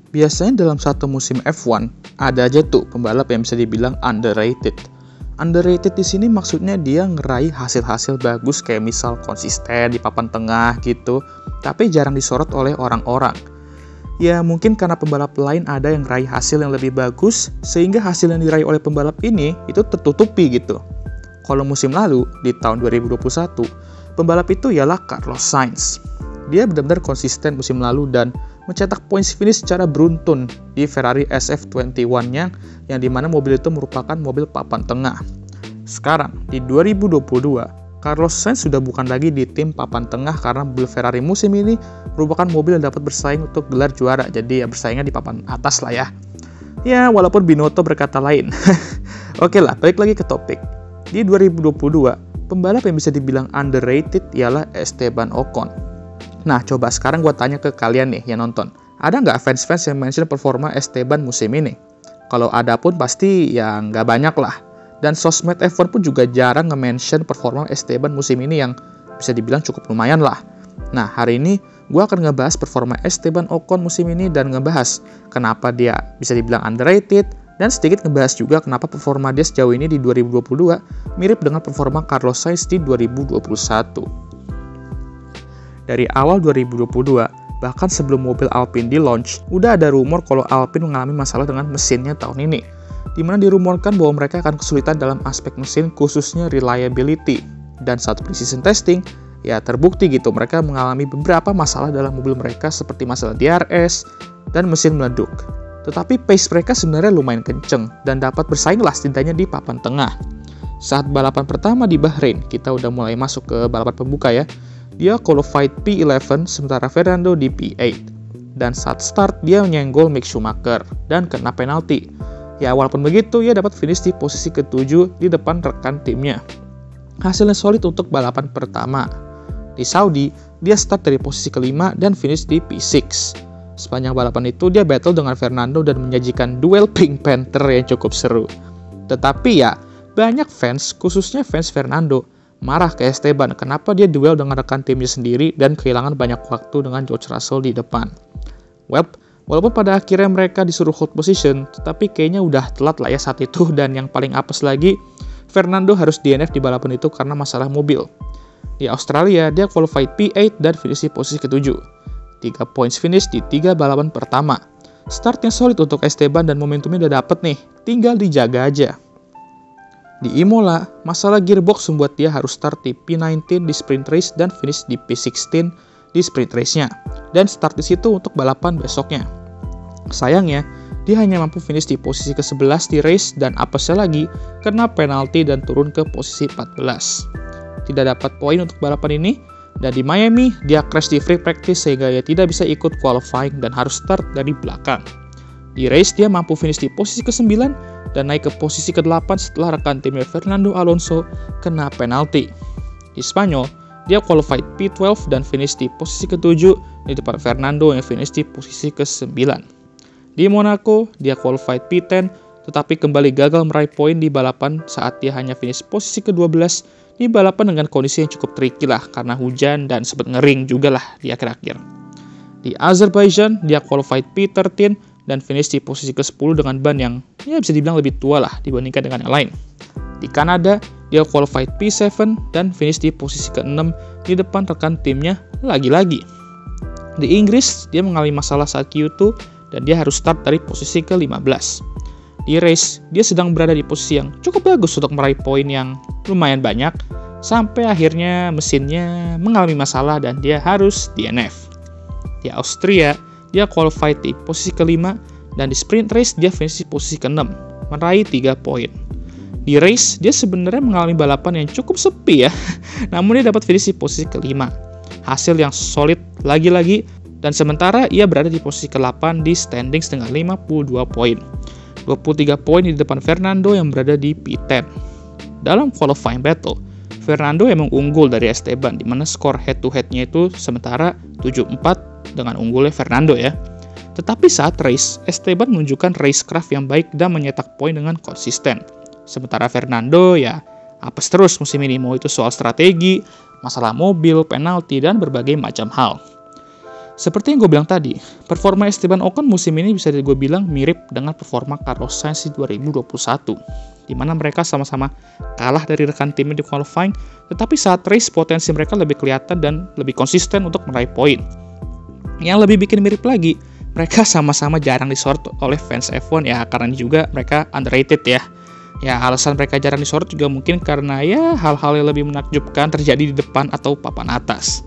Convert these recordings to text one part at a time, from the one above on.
Biasanya dalam satu musim F1, ada aja tuh pembalap yang bisa dibilang underrated. Underrated di sini maksudnya dia ngeraih hasil-hasil bagus kayak misal konsisten di papan tengah gitu, tapi jarang disorot oleh orang-orang. Ya mungkin karena pembalap lain ada yang ngeraih hasil yang lebih bagus, sehingga hasil yang diraih oleh pembalap ini itu tertutupi gitu. Kalau musim lalu, di tahun 2021, pembalap itu ialah Carlos Sainz. Dia benar-benar konsisten musim lalu dan mencetak points finish secara beruntun di Ferrari SF21-nya yang dimana mobil itu merupakan mobil papan tengah. Sekarang, di 2022, Carlos Sainz sudah bukan lagi di tim papan tengah karena mobil Ferrari musim ini merupakan mobil yang dapat bersaing untuk gelar juara, jadi ya bersaingnya di papan atas lah ya. Ya, walaupun Binotto berkata lain. Oke lah, balik lagi ke topik. Di 2022, pembalap yang bisa dibilang underrated ialah Esteban Ocon. Nah, coba sekarang gue tanya ke kalian nih yang nonton. Ada nggak fans-fans yang mention performa Esteban musim ini? Kalau ada pun pasti ya nggak banyak lah. Dan sosmed F1 pun juga jarang nge-mention performa Esteban musim ini yang bisa dibilang cukup lumayan lah. Nah, hari ini gue akan ngebahas performa Esteban Ocon musim ini dan ngebahas kenapa dia bisa dibilang underrated, dan sedikit ngebahas juga kenapa performa dia sejauh ini di 2022 mirip dengan performa Carlos Sainz di 2021. Dari awal 2022, bahkan sebelum mobil Alpine di-launch, udah ada rumor kalau Alpine mengalami masalah dengan mesinnya tahun ini, di mana dirumorkan bahwa mereka akan kesulitan dalam aspek mesin khususnya reliability. Dan saat pre-season testing, ya terbukti gitu mereka mengalami beberapa masalah dalam mobil mereka seperti masalah DRS dan mesin meleduk. Tetapi pace mereka sebenarnya lumayan kenceng dan dapat bersaing lah setidaknya di papan tengah. Saat balapan pertama di Bahrain, kita udah mulai masuk ke balapan pembuka ya. Dia qualified P11 sementara Fernando di P8. Dan saat start dia menyenggol Mick Schumacher dan kena penalti. Ya walaupun begitu ia dapat finish di posisi ke-7 di depan rekan timnya. Hasilnya solid untuk balapan pertama. Di Saudi, dia start dari posisi ke-5 dan finish di P6. Sepanjang balapan itu dia battle dengan Fernando dan menyajikan duel Pink Panther yang cukup seru. Tetapi ya, banyak fans, khususnya fans Fernando, marah ke Esteban kenapa dia duel dengan rekan timnya sendiri dan kehilangan banyak waktu dengan George Russell di depan. Well, walaupun pada akhirnya mereka disuruh hold position, tetapi kayaknya udah telat lah ya saat itu, dan yang paling apes lagi, Fernando harus DNF di balapan itu karena masalah mobil. Di Australia, dia qualified P8 dan finish di posisi ke-7. 3 points finish di 3 balapan pertama. Startnya solid untuk Esteban dan momentumnya udah dapet nih, tinggal dijaga aja. Di Imola, masalah gearbox membuat dia harus start di P19 di sprint race dan finish di P16 di sprint race-nya, dan start di situ untuk balapan besoknya. Sayangnya, dia hanya mampu finish di posisi ke-11 di race dan apesnya lagi kena penalti dan turun ke posisi 14. Tidak dapat poin untuk balapan ini, dan di Miami, dia crash di free practice sehingga dia tidak bisa ikut qualifying dan harus start dari belakang. Di race, dia mampu finish di posisi ke-9 dan naik ke posisi ke-8 setelah rekan timnya Fernando Alonso kena penalti. Di Spanyol, dia qualified P12 dan finish di posisi ke-7 di depan Fernando yang finish di posisi ke-9. Di Monaco, dia qualified P10 tetapi kembali gagal meraih poin di balapan saat dia hanya finish posisi ke-12 di balapan dengan kondisi yang cukup tricky lah karena hujan dan sempat ngering juga lah di akhir-akhir. Di Azerbaijan, dia qualified P13 dan finish di posisi ke-10 dengan ban yang ya bisa dibilang lebih tua lah dibandingkan dengan yang lain. Di Kanada, dia qualified P7 dan finish di posisi ke-6 di depan rekan timnya lagi-lagi. Di Inggris, dia mengalami masalah saat Q2 dan dia harus start dari posisi ke-15. Di race, dia sedang berada di posisi yang cukup bagus untuk meraih poin yang lumayan banyak, sampai akhirnya mesinnya mengalami masalah dan dia harus DNF. Di Austria, dia qualified di posisi ke-5 dan di sprint race dia finish di posisi ke-6, meraih 3 poin. Di race, dia sebenarnya mengalami balapan yang cukup sepi ya, namun dia dapat finish di posisi ke-5. Hasil yang solid lagi-lagi, dan sementara ia berada di posisi ke-8 di standings dengan 52 poin. 23 poin di depan Fernando yang berada di P10. Dalam qualifying battle, Fernando emang unggul dari Esteban, di mana skor head-to-head-nya itu sementara 7-4 dengan unggulnya Fernando ya. Tetapi saat race, Esteban menunjukkan racecraft yang baik dan menyetak poin dengan konsisten. Sementara Fernando ya apes terus musim ini, mau itu soal strategi, masalah mobil, penalti, dan berbagai macam hal. Seperti yang gue bilang tadi, performa Esteban Ocon musim ini bisa gue bilang mirip dengan performa Carlos Sainz di 2021, di mana mereka sama-sama kalah dari rekan timnya di qualifying, tetapi saat race potensi mereka lebih kelihatan dan lebih konsisten untuk meraih poin. Yang lebih bikin mirip lagi, mereka sama-sama jarang disorot oleh fans F1 ya, karena juga mereka underrated ya. Ya, alasan mereka jarang disorot juga mungkin karena ya hal-hal yang lebih menakjubkan terjadi di depan atau papan atas.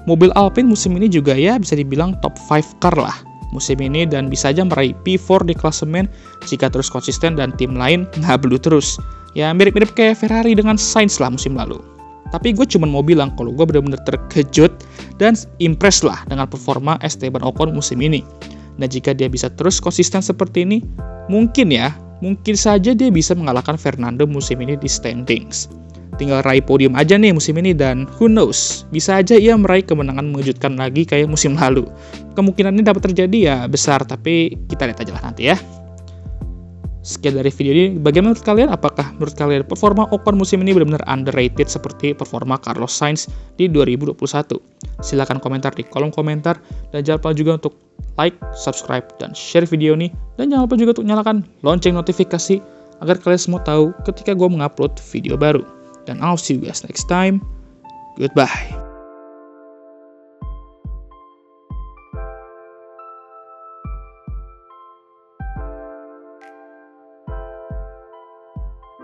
Mobil Alpine musim ini juga ya bisa dibilang top 5 car lah musim ini dan bisa aja meraih P4 di klasemen jika terus konsisten dan tim lain nggak belut terus. Ya mirip-mirip kayak Ferrari dengan Sainz lah musim lalu. Tapi gue cuma mau bilang kalau gue benar-benar terkejut dan impress lah dengan performa Esteban Ocon musim ini. Dan jika dia bisa terus konsisten seperti ini, mungkin saja dia bisa mengalahkan Fernando musim ini di standings. Tinggal raih podium aja nih musim ini dan who knows, bisa aja ia meraih kemenangan mengejutkan lagi kayak musim lalu. Kemungkinan ini dapat terjadi ya besar, tapi kita lihat aja lah nanti ya. Sekian dari video ini, bagaimana menurut kalian? Apakah menurut kalian performa Ocon musim ini benar-benar underrated seperti performa Carlos Sainz di 2021? Silahkan komentar di kolom komentar, dan jangan lupa juga untuk like, subscribe, dan share video ini. Dan jangan lupa juga untuk nyalakan lonceng notifikasi agar kalian semua tahu ketika gue mengupload video baru. Dan I'll see you guys next time. Goodbye.